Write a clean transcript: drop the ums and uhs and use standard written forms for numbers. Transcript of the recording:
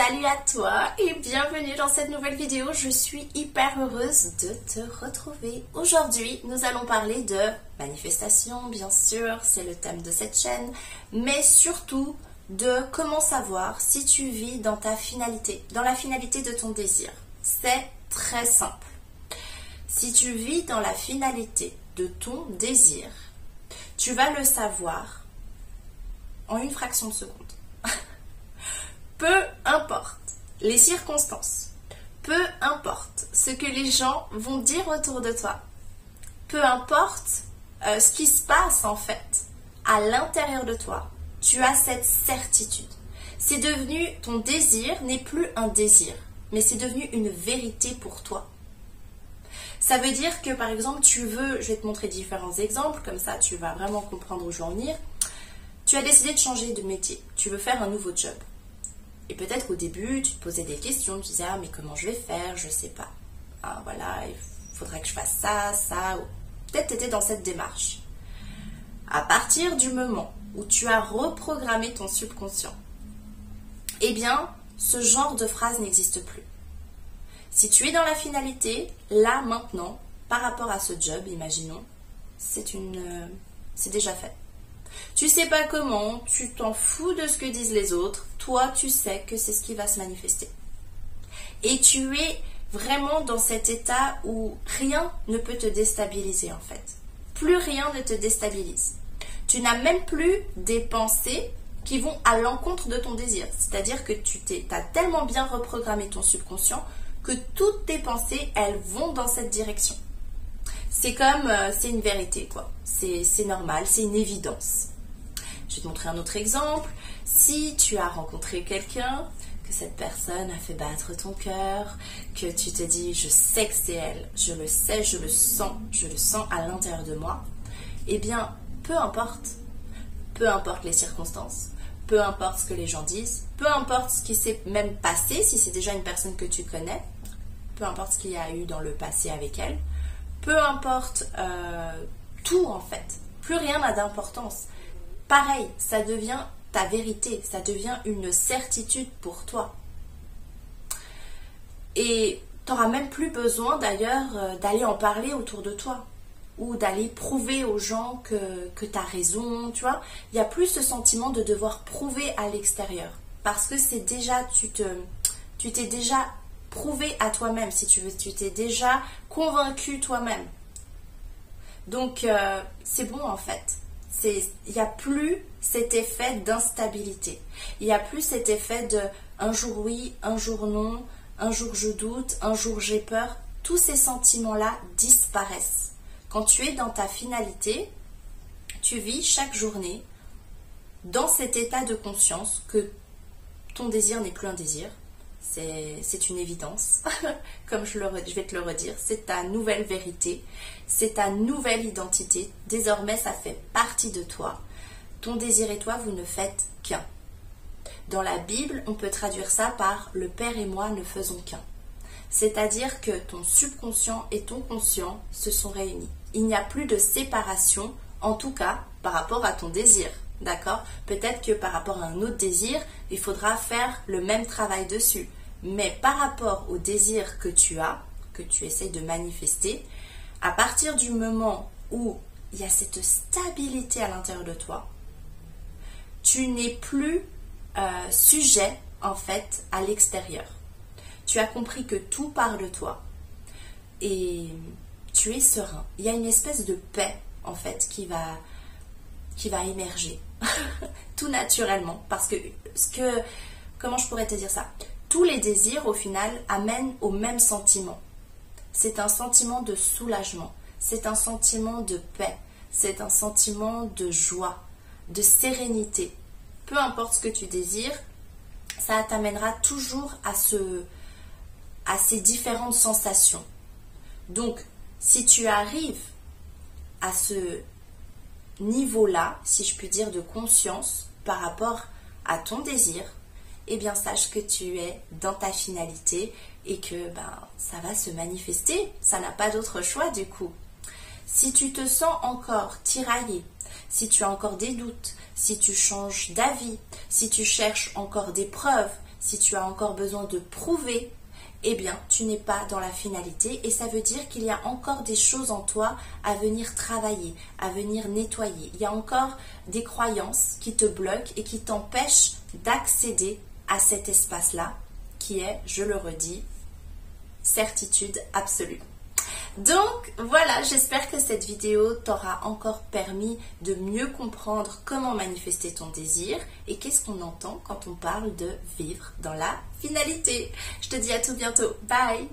Salut à toi et bienvenue dans cette nouvelle vidéo. Je suis hyper heureuse de te retrouver. Aujourd'hui, nous allons parler de manifestation, bien sûr, c'est le thème de cette chaîne, mais surtout de comment savoir si tu vis dans ta finalité, dans la finalité de ton désir. C'est très simple. Si tu vis dans la finalité de ton désir, tu vas le savoir en une fraction de seconde. Peu importe les circonstances, peu importe ce que les gens vont dire autour de toi, peu importe ce qui se passe en fait à l'intérieur de toi, tu as cette certitude. C'est devenu, ton désir n'est plus un désir, mais c'est devenu une vérité pour toi. Ça veut dire que par exemple tu veux, je vais te montrer différents exemples, comme ça tu vas vraiment comprendre où je veux en venir. Tu as décidé de changer de métier, tu veux faire un nouveau job. Et peut-être qu'au début, tu te posais des questions, tu disais « Ah, mais comment je vais faire? Je sais pas. Ah, voilà, il faudrait que je fasse ça, ça. » Peut-être tu étais dans cette démarche. À partir du moment où tu as reprogrammé ton subconscient, eh bien, ce genre de phrase n'existe plus. Si tu es dans la finalité, là, maintenant, par rapport à ce job, imaginons, c'est déjà fait. Tu sais pas comment, tu t'en fous de ce que disent les autres, toi tu sais que c'est ce qui va se manifester. Et tu es vraiment dans cet état où rien ne peut te déstabiliser en fait. Plus rien ne te déstabilise. Tu n'as même plus des pensées qui vont à l'encontre de ton désir. C'est-à-dire que tu as tellement bien reprogrammé ton subconscient que toutes tes pensées, elles vont dans cette direction. C'est comme, c'est une vérité quoi. C'est normal, c'est une évidence. Je vais te montrer un autre exemple. Si tu as rencontré quelqu'un, que cette personne a fait battre ton cœur, que tu te dis je sais que c'est elle, je le sais, je le sens à l'intérieur de moi, eh bien peu importe les circonstances, peu importe ce que les gens disent, peu importe ce qui s'est même passé, si c'est déjà une personne que tu connais, peu importe ce qu'il y a eu dans le passé avec elle, peu importe tout en fait, plus rien n'a d'importance. Pareil, ça devient ta vérité, ça devient une certitude pour toi. Et tu n'auras même plus besoin d'ailleurs d'aller en parler autour de toi ou d'aller prouver aux gens que tu as raison, tu vois. Il n'y a plus ce sentiment de devoir prouver à l'extérieur parce que c'est déjà, tu t'es déjà prouvé à toi-même, si tu veux, tu t'es déjà convaincu toi-même. Donc, c'est bon en fait. Il n'y a plus cet effet d'instabilité. Il n'y a plus cet effet de un jour oui, un jour non, un jour je doute, un jour j'ai peur. Tous ces sentiments-là disparaissent. Quand tu es dans ta finalité, tu vis chaque journée dans cet état de conscience que ton désir n'est plus un désir. C'est une évidence, comme je vais te le redire, c'est ta nouvelle vérité, c'est ta nouvelle identité, désormais ça fait partie de toi. Ton désir et toi, vous ne faites qu'un. Dans la Bible, on peut traduire ça par « le Père et moi ne faisons qu'un ». C'est-à-dire que ton subconscient et ton conscient se sont réunis. Il n'y a plus de séparation, en tout cas par rapport à ton désir. D'accord? Peut-être que par rapport à un autre désir, il faudra faire le même travail dessus. Mais par rapport au désir que tu as, que tu essaies de manifester, à partir du moment où il y a cette stabilité à l'intérieur de toi, tu n'es plus sujet en fait à l'extérieur. Tu as compris que tout part de toi et tu es serein. Il y a une espèce de paix en fait qui va émerger tout naturellement parce que comment je pourrais te dire ça? Tous les désirs au final amènent au même sentiment. C'est un sentiment de soulagement, c'est un sentiment de paix, c'est un sentiment de joie, de sérénité. Peu importe ce que tu désires, ça t'amènera toujours à ces différentes sensations. Donc, si tu arrives à ce niveau-là, si je puis dire, de conscience par rapport à ton désir, eh bien sache que tu es dans ta finalité et que ça va se manifester. Ça n'a pas d'autre choix du coup. Si tu te sens encore tiraillé, si tu as encore des doutes, si tu changes d'avis, si tu cherches encore des preuves, si tu as encore besoin de prouver, eh bien, tu n'es pas dans la finalité et ça veut dire qu'il y a encore des choses en toi à venir travailler, à venir nettoyer. Il y a encore des croyances qui te bloquent et qui t'empêchent d'accéder à cet espace-là qui est, je le redis, certitude absolue. Donc voilà, j'espère que cette vidéo t'aura encore permis de mieux comprendre comment manifester ton désir et qu'est-ce qu'on entend quand on parle de vivre dans la finalité. Je te dis à tout bientôt. Bye!